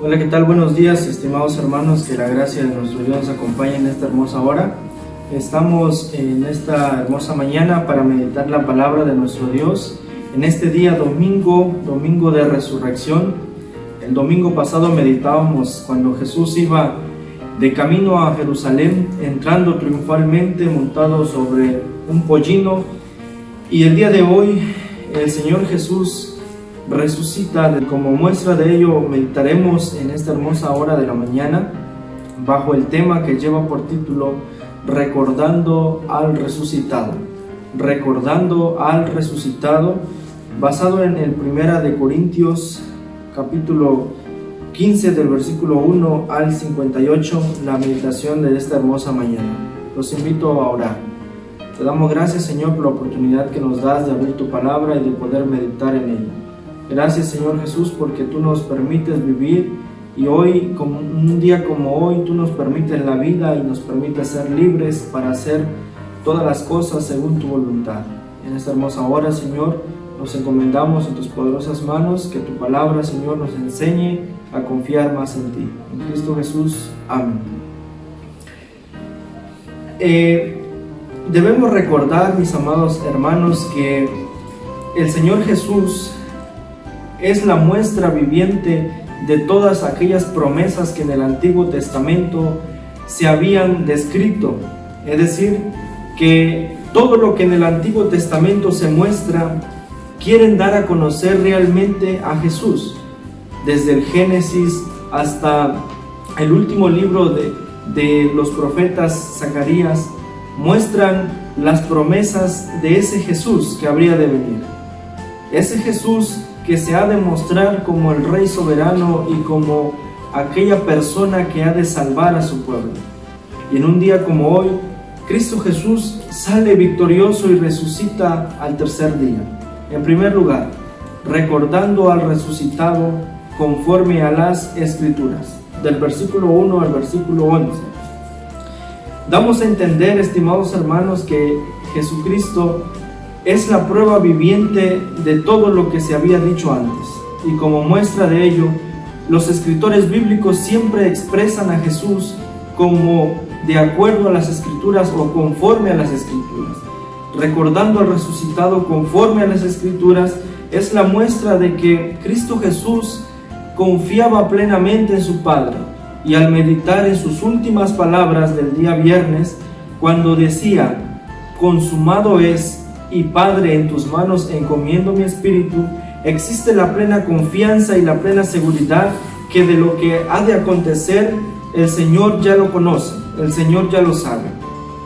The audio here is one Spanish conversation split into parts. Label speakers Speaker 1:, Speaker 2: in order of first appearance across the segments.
Speaker 1: Hola, ¿qué tal? Buenos días, estimados hermanos, que la gracia de nuestro Dios nos acompañe en esta hermosa hora. Estamos en esta hermosa mañana para meditar la palabra de nuestro Dios en este día domingo de resurrección. El domingo pasado meditábamos cuando Jesús iba de camino a Jerusalén, entrando triunfalmente montado sobre un pollino, y el día de hoy el Señor Jesús resucita. Como muestra de ello meditaremos en esta hermosa hora de la mañana bajo el tema que lleva por título Recordando al resucitado. Recordando al resucitado, basado en el 1 Corintios capítulo 15 del versículo 1 al 58, la meditación de esta hermosa mañana. Los invito a orar. Te damos gracias, Señor, por la oportunidad que nos das de abrir tu palabra y de poder meditar en ella. Gracias, Señor Jesús, porque tú nos permites vivir, y hoy, como un día como hoy, tú nos permites la vida y nos permites ser libres para hacer todas las cosas según tu voluntad. En esta hermosa hora, Señor, nos encomendamos en tus poderosas manos, que tu palabra, Señor, nos enseñe a confiar más en ti. En Cristo Jesús. Amén. Debemos recordar, mis amados hermanos, que el Señor Jesús es la muestra viviente de todas aquellas promesas que en el Antiguo Testamento se habían descrito. Es decir, que todo lo que en el Antiguo Testamento se muestra quieren dar a conocer realmente a Jesús. Desde el Génesis hasta el último libro de los profetas Zacarías, muestran las promesas de ese Jesús que habría de venir. Ese Jesús que se ha de mostrar como el Rey soberano y como aquella persona que ha de salvar a su pueblo. Y en un día como hoy, Cristo Jesús sale victorioso y resucita al tercer día. En primer lugar, recordando al resucitado conforme a las Escrituras, del versículo 1 al versículo 11. Damos a entender, estimados hermanos, que Jesucristo es la prueba viviente de todo lo que se había dicho antes. Y como muestra de ello, los escritores bíblicos siempre expresan a Jesús como de acuerdo a las Escrituras o conforme a las Escrituras. Recordando al resucitado conforme a las Escrituras es la muestra de que Cristo Jesús confiaba plenamente en su Padre. Y al meditar en sus últimas palabras del día viernes, cuando decía: consumado es, y Padre, en tus manos encomiendo mi espíritu, existe la plena confianza y la plena seguridad que de lo que ha de acontecer el Señor ya lo conoce, el Señor ya lo sabe.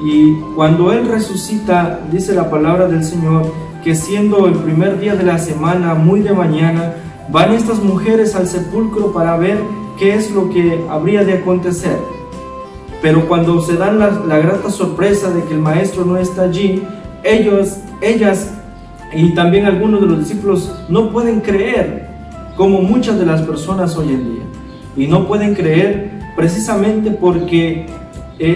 Speaker 1: Y cuando Él resucita, dice la palabra del Señor, que siendo el primer día de la semana, muy de mañana, van estas mujeres al sepulcro para ver qué es lo que habría de acontecer. Pero cuando se dan la grata sorpresa de que el Maestro no está allí, ellas y también algunos de los discípulos no pueden creer, como muchas de las personas hoy en día. Y no pueden creer precisamente porque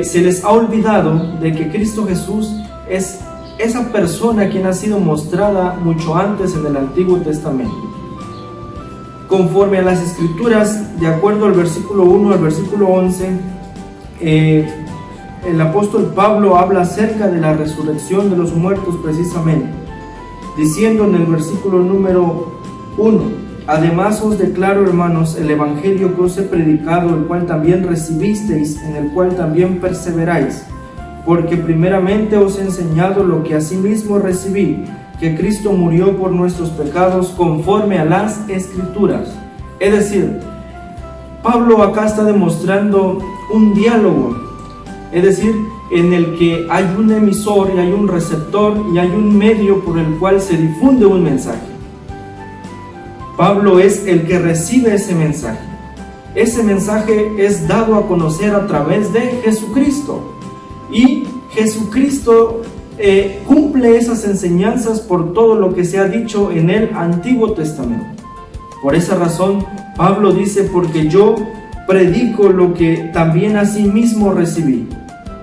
Speaker 1: se les ha olvidado de que Cristo Jesús es esa persona quien ha sido mostrada mucho antes en el Antiguo Testamento. Conforme a las Escrituras, de acuerdo al versículo 1 al versículo 11, el apóstol Pablo habla acerca de la resurrección de los muertos precisamente, diciendo en el versículo número 1: además os declaro, hermanos, el evangelio que os he predicado, el cual también recibisteis, en el cual también perseveráis, porque primeramente os he enseñado lo que asimismo recibí, que Cristo murió por nuestros pecados conforme a las Escrituras. Es decir, Pablo acá está demostrando un diálogo, es decir, en el que hay un emisor y hay un receptor y hay un medio por el cual se difunde un mensaje. Pablo es el que recibe ese mensaje. Ese mensaje es dado a conocer a través de Jesucristo, y Jesucristo cumple esas enseñanzas por todo lo que se ha dicho en el Antiguo Testamento. Por esa razón, Pablo dice: porque yo predico lo que también asimismo recibí.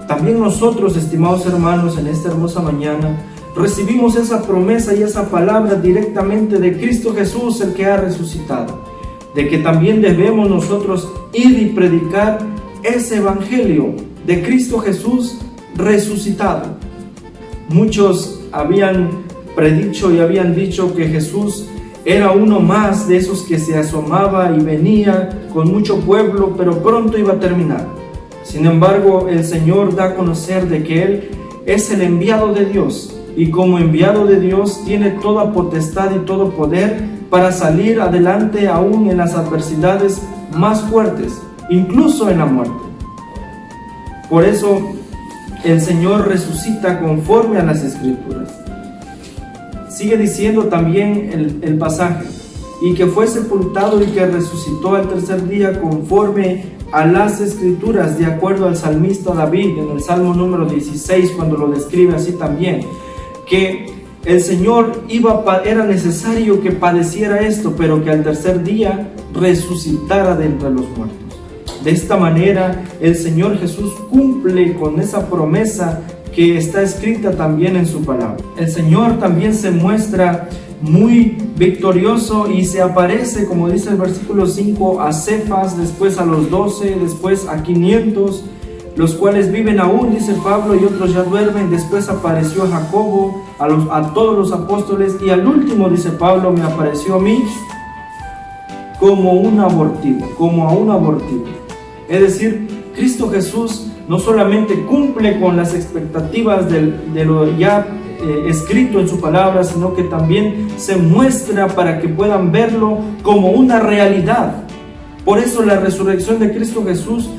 Speaker 1: También nosotros, estimados hermanos, en esta hermosa mañana recibimos esa promesa y esa palabra directamente de Cristo Jesús, el que ha resucitado. de que también debemos nosotros ir y predicar ese evangelio de Cristo Jesús resucitado. Muchos habían predicho y habían dicho que Jesús era uno más de esos que se asomaba y venía con mucho pueblo, pero pronto iba a terminar. Sin embargo, el Señor da a conocer de que Él es el enviado de Dios, y como enviado de Dios tiene toda potestad y todo poder para salir adelante aún en las adversidades más fuertes, incluso en la muerte. Por eso el Señor resucita conforme a las Escrituras. Sigue diciendo también el pasaje, y que fue sepultado y que resucitó al tercer día conforme a las Escrituras, de acuerdo al salmista David en el Salmo número 16, cuando lo describe así también, que el Señor era necesario que padeciera esto, pero que al tercer día resucitara de entre los muertos. De esta manera el Señor Jesús cumple con esa promesa que está escrita también en su palabra. El Señor también se muestra muy victorioso y se aparece, como dice el versículo 5, a Cefas, después a los 12, después a 500, los cuales viven aún, dice Pablo, y otros ya duermen. Después apareció a Jacobo, a todos los apóstoles, y al último, dice Pablo, me apareció a mí como a un abortivo. Es decir, Cristo Jesús no solamente cumple con las expectativas de lo ya escrito en su palabra, sino que también se muestra para que puedan verlo como una realidad. Por eso la resurrección de Cristo Jesús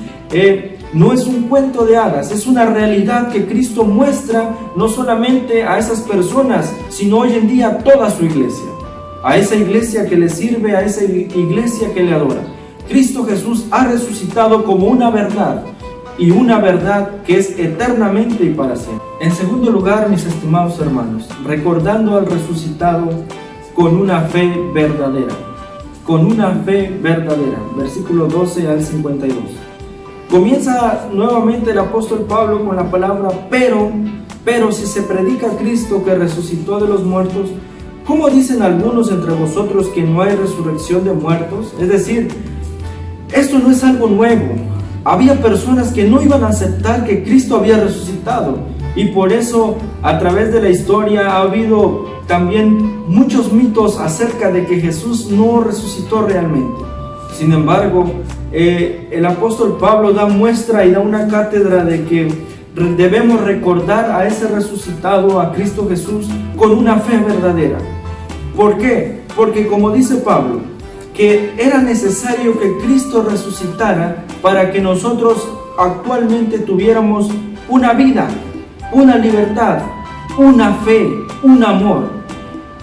Speaker 1: no es un cuento de hadas, es una realidad que Cristo muestra no solamente a esas personas, sino hoy en día a toda su iglesia, a esa iglesia que le sirve, a esa iglesia que le adora. Cristo Jesús ha resucitado como una verdad, y una verdad que es eternamente y para siempre. En segundo lugar, mis estimados hermanos, recordando al resucitado con una fe verdadera. Con una fe verdadera. Versículo 12 al 52. Comienza nuevamente el apóstol Pablo con la palabra pero si se predica a Cristo que resucitó de los muertos, ¿cómo dicen algunos entre vosotros que no hay resurrección de muertos? Es decir, esto no es algo nuevo. Había personas que no iban a aceptar que Cristo había resucitado, y por eso a través de la historia ha habido también muchos mitos acerca de que Jesús no resucitó realmente. Sin embargo, el apóstol Pablo da muestra y da una cátedra de que debemos recordar a ese resucitado, a Cristo Jesús, con una fe verdadera. ¿Por qué? Porque como dice Pablo, que era necesario que Cristo resucitara para que nosotros actualmente tuviéramos una vida, una libertad, una fe, un amor.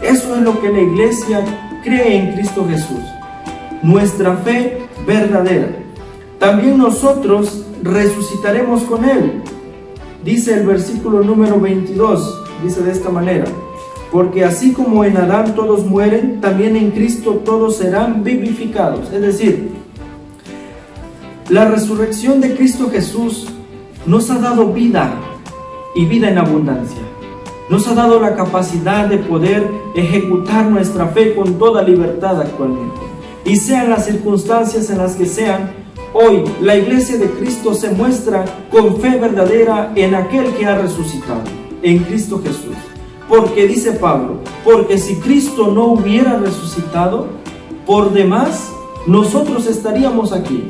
Speaker 1: Eso es lo que la iglesia cree en Cristo Jesús, nuestra fe verdadera. También nosotros resucitaremos con Él. Dice el versículo número 22, dice de esta manera: porque así como en Adán todos mueren, también en Cristo todos serán vivificados. Es decir, la resurrección de Cristo Jesús nos ha dado vida, y vida en abundancia. Nos ha dado la capacidad de poder ejecutar nuestra fe con toda libertad actualmente. Y sean las circunstancias en las que sean, hoy la iglesia de Cristo se muestra con fe verdadera en aquel que ha resucitado, en Cristo Jesús. Porque dice Pablo, porque si Cristo no hubiera resucitado, por demás nosotros estaríamos aquí.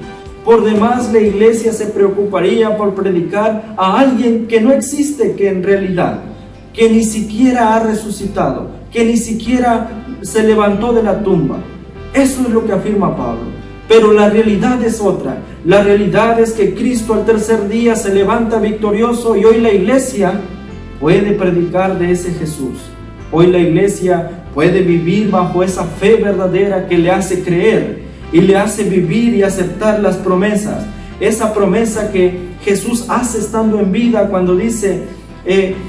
Speaker 1: Por demás la iglesia se preocuparía por predicar a alguien que no existe, que en realidad, que ni siquiera ha resucitado, que ni siquiera se levantó de la tumba. Eso es lo que afirma Pablo. Pero la realidad es otra. La realidad es que Cristo al tercer día se levanta victorioso, y hoy la iglesia puede predicar de ese Jesús. Hoy la iglesia puede vivir bajo esa fe verdadera que le hace creer y le hace vivir y aceptar las promesas. Esa promesa que Jesús hace estando en vida cuando dice,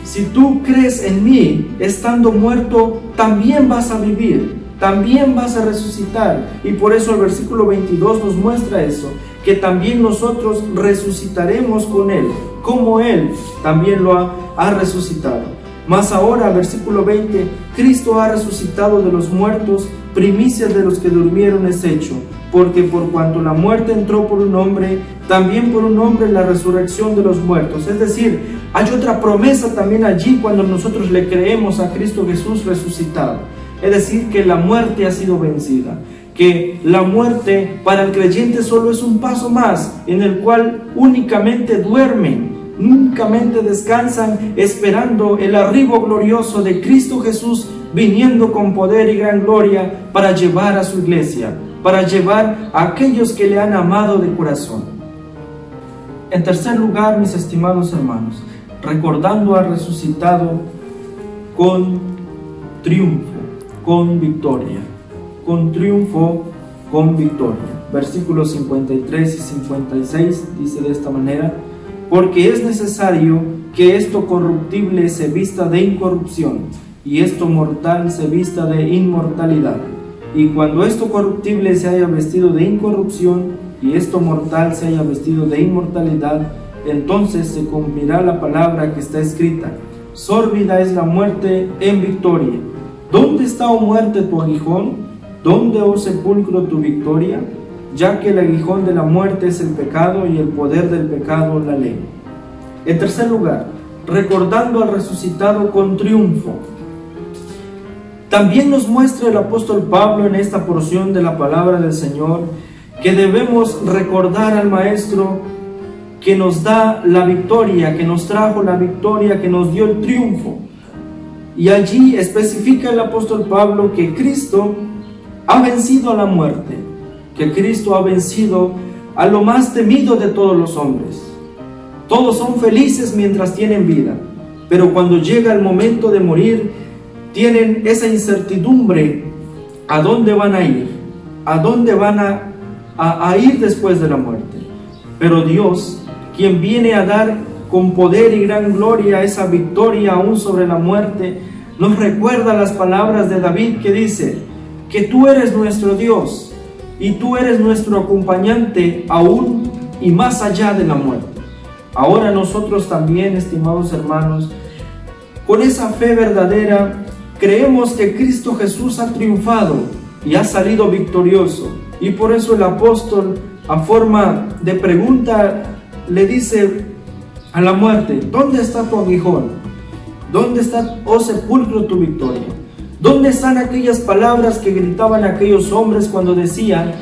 Speaker 1: si tú crees en mí, estando muerto, también vas a vivir, también vas a resucitar. Y por eso el versículo 22 nos muestra eso, que también nosotros resucitaremos con Él, como Él también lo ha resucitado. Mas ahora, versículo 20, Cristo ha resucitado de los muertos, primicias de los que durmieron es hecho, porque por cuanto la muerte entró por un hombre, también por un hombre la resurrección de los muertos. Es decir, hay otra promesa también allí cuando nosotros le creemos a Cristo Jesús resucitado. Es decir, que la muerte ha sido vencida, que la muerte para el creyente solo es un paso más en el cual únicamente duermen, únicamente descansan esperando el arribo glorioso de Cristo Jesús viniendo con poder y gran gloria para llevar a su iglesia, para llevar a aquellos que le han amado de corazón. En tercer lugar, mis estimados hermanos, recordando al resucitado con triunfo, con victoria, con triunfo, con victoria. Versículos 53 y 56 dice de esta manera: porque es necesario que esto corruptible se vista de incorrupción, y esto mortal se vista de inmortalidad. Y cuando esto corruptible se haya vestido de incorrupción, y esto mortal se haya vestido de inmortalidad, entonces se cumplirá la palabra que está escrita: sórbida es la muerte en victoria. ¿Dónde está, oh muerte, tu aguijón? ¿Dónde, oh sepulcro, tu victoria? Ya que el aguijón de la muerte es el pecado, y el poder del pecado la ley. En tercer lugar, recordando al resucitado con triunfo. También nos muestra el apóstol Pablo en esta porción de la palabra del Señor que debemos recordar al Maestro que nos da la victoria, que nos trajo la victoria, que nos dio el triunfo. Y allí especifica el apóstol Pablo que Cristo ha vencido a la muerte, que Cristo ha vencido a lo más temido de todos los hombres. Todos son felices mientras tienen vida, pero cuando llega el momento de morir, tienen esa incertidumbre: ¿a dónde van a ir? ¿A dónde van a ir después de la muerte? Pero Dios, quien viene a dar con poder y gran gloria esa victoria aún sobre la muerte, nos recuerda las palabras de David que dice que tú eres nuestro Dios y tú eres nuestro acompañante aún y más allá de la muerte. Ahora nosotros también, estimados hermanos, con esa fe verdadera, creemos que Cristo Jesús ha triunfado y ha salido victorioso. Y por eso el apóstol, a forma de pregunta, le dice a la muerte: ¿dónde está tu aguijón? ¿Dónde está, oh sepulcro, tu victoria? ¿Dónde están aquellas palabras que gritaban aquellos hombres cuando decían: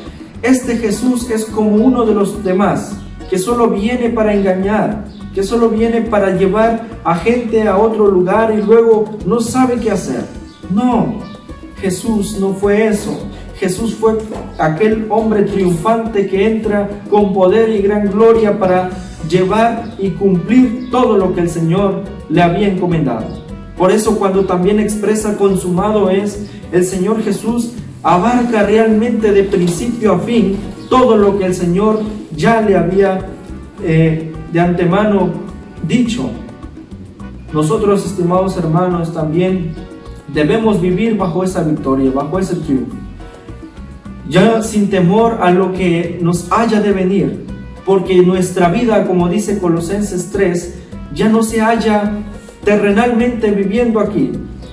Speaker 1: este Jesús es como uno de los demás, que solo viene para engañar, que solo viene para llevar a gente a otro lugar y luego no sabe qué hacer? No, Jesús no fue eso. Jesús fue aquel hombre triunfante que entra con poder y gran gloria para llevar y cumplir todo lo que el Señor le había encomendado. Por eso, cuando también expresa consumado es, el Señor Jesús abarca realmente de principio a fin todo lo que el Señor ya le había de antemano dicho. Nosotros, estimados hermanos, también debemos vivir bajo esa victoria, bajo ese triunfo, ya sin temor a lo que nos haya de venir, porque nuestra vida, como dice Colosenses 3, ya no se halla terrenalmente viviendo aquí,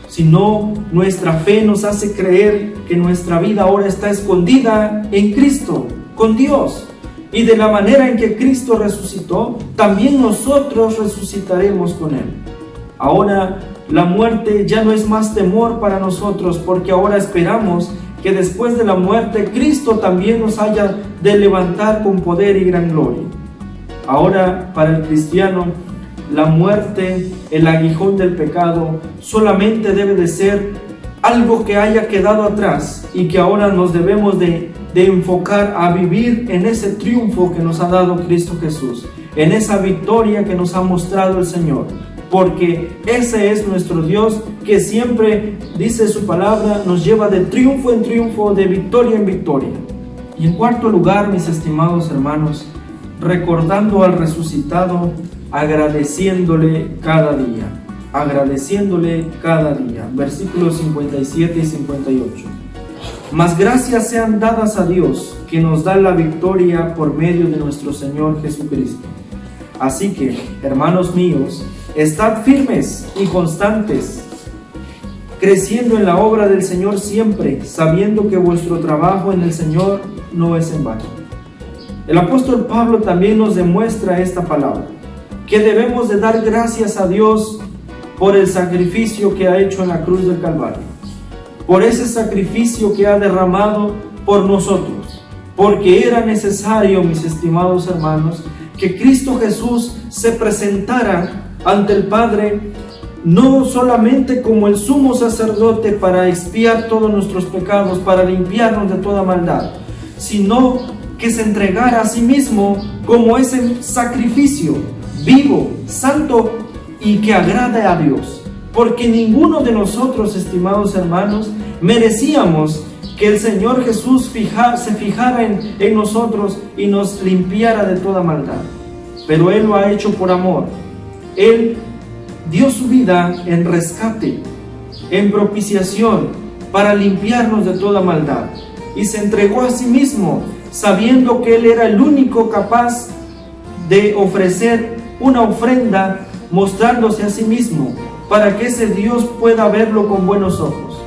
Speaker 1: sino nuestra fe nos hace creer que nuestra vida ahora está escondida en Cristo, con Dios. Y de la manera en que Cristo resucitó, también nosotros resucitaremos con Él. Ahora la muerte ya no es más temor para nosotros, porque ahora esperamos que después de la muerte Cristo también nos haya de levantar con poder y gran gloria. Ahora, para el cristiano, la muerte, el aguijón del pecado, solamente debe de ser algo que haya quedado atrás y que ahora nos debemos de enfocar a vivir en ese triunfo que nos ha dado Cristo Jesús, en esa victoria que nos ha mostrado el Señor, porque ese es nuestro Dios que siempre, dice su palabra, nos lleva de triunfo en triunfo, de victoria en victoria. Y en cuarto lugar, mis estimados hermanos, recordando al resucitado, agradeciéndole cada día, versículos 57 y 58. Mas gracias sean dadas a Dios, que nos da la victoria por medio de nuestro Señor Jesucristo. Así que, hermanos míos, Estad firmes y constantes, creciendo en la obra del Señor siempre, sabiendo que vuestro trabajo en el Señor no es en vano. El apóstol Pablo también nos demuestra esta palabra, que debemos de dar gracias a Dios por el sacrificio que ha hecho en la cruz del Calvario, por ese sacrificio que ha derramado por nosotros, porque era necesario, mis estimados hermanos, que Cristo Jesús se presentara ante el Padre, no solamente como el sumo sacerdote para expiar todos nuestros pecados, para limpiarnos de toda maldad, sino que se entregara a sí mismo como ese sacrificio vivo, santo y que agrade a Dios. Porque ninguno de nosotros, estimados hermanos, merecíamos que el Señor Jesús se fijara en nosotros y nos limpiara de toda maldad. Pero Él lo ha hecho por amor. Él dio su vida en rescate, en propiciación, para limpiarnos de toda maldad. Y se entregó a sí mismo, sabiendo que Él era el único capaz de ofrecer una ofrenda, mostrándose a sí mismo, para que ese Dios pueda verlo con buenos ojos.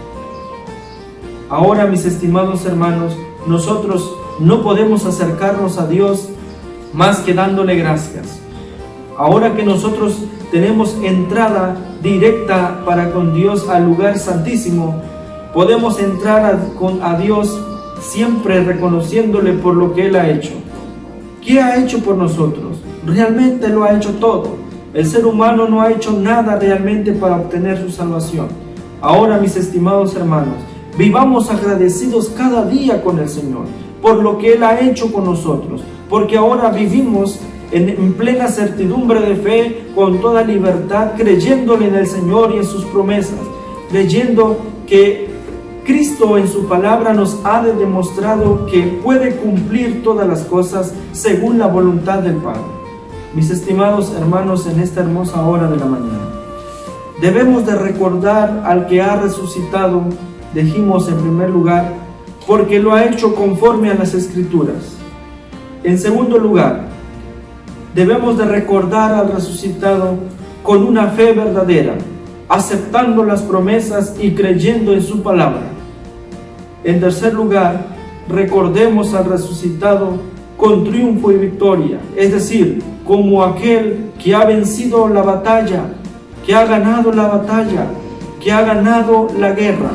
Speaker 1: Ahora, mis estimados hermanos, nosotros no podemos acercarnos a Dios más que dándole gracias. Ahora que nosotros tenemos entrada directa para con Dios al lugar santísimo, podemos entrar a Dios siempre reconociéndole por lo que Él ha hecho. ¿Qué ha hecho por nosotros? Realmente lo ha hecho todo. El ser humano no ha hecho nada realmente para obtener su salvación. Ahora, mis estimados hermanos, vivamos agradecidos cada día con el Señor por lo que Él ha hecho con nosotros, porque ahora vivimos en plena certidumbre de fe, con toda libertad, creyéndole en el Señor y en sus promesas, creyendo que Cristo en su palabra nos ha demostrado que puede cumplir todas las cosas según la voluntad del Padre. Mis estimados hermanos, en esta hermosa hora de la mañana, debemos de recordar al que ha resucitado, dijimos en primer lugar, porque lo ha hecho conforme a las Escrituras. En segundo lugar, debemos de recordar al resucitado con una fe verdadera, aceptando las promesas y creyendo en su palabra. En tercer lugar, recordemos al resucitado con triunfo y victoria, es decir, como aquel que ha vencido la batalla, que ha ganado la batalla, que ha ganado la guerra,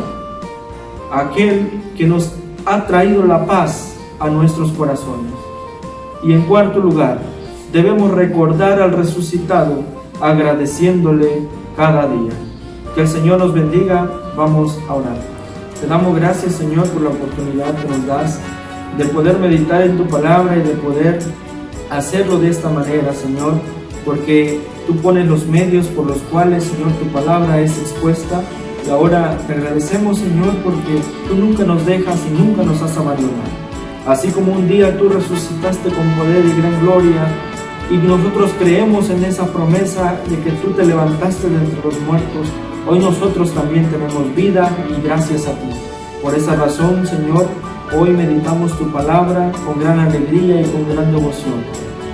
Speaker 1: aquel que nos ha traído la paz a nuestros corazones. Y en cuarto lugar, debemos recordar al resucitado agradeciéndole cada día. Que el Señor nos bendiga. Vamos a orar. Te damos gracias, Señor, por la oportunidad que nos das de poder meditar en tu palabra y de poder hacerlo de esta manera, Señor, porque tú pones los medios por los cuales, Señor, tu palabra es expuesta. Y ahora te agradecemos, Señor, porque tú nunca nos dejas y nunca nos has abandonado. Así como un día tú resucitaste con poder y gran gloria, y nosotros creemos en esa promesa de que tú te levantaste de entre los muertos, hoy nosotros también tenemos vida y gracias a ti. Por esa razón, Señor, hoy meditamos tu palabra con gran alegría y con gran devoción.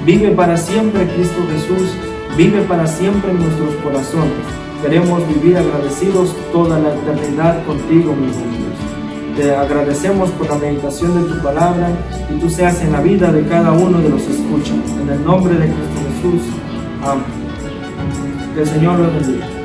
Speaker 1: Vive para siempre Cristo Jesús, vive para siempre en nuestros corazones. Queremos vivir agradecidos toda la eternidad contigo, mi Dios. Te agradecemos por la meditación de tu palabra y tú seas en la vida de cada uno de los que escuchan. En el nombre de Cristo Jesús. Amén. Que el Señor los bendiga.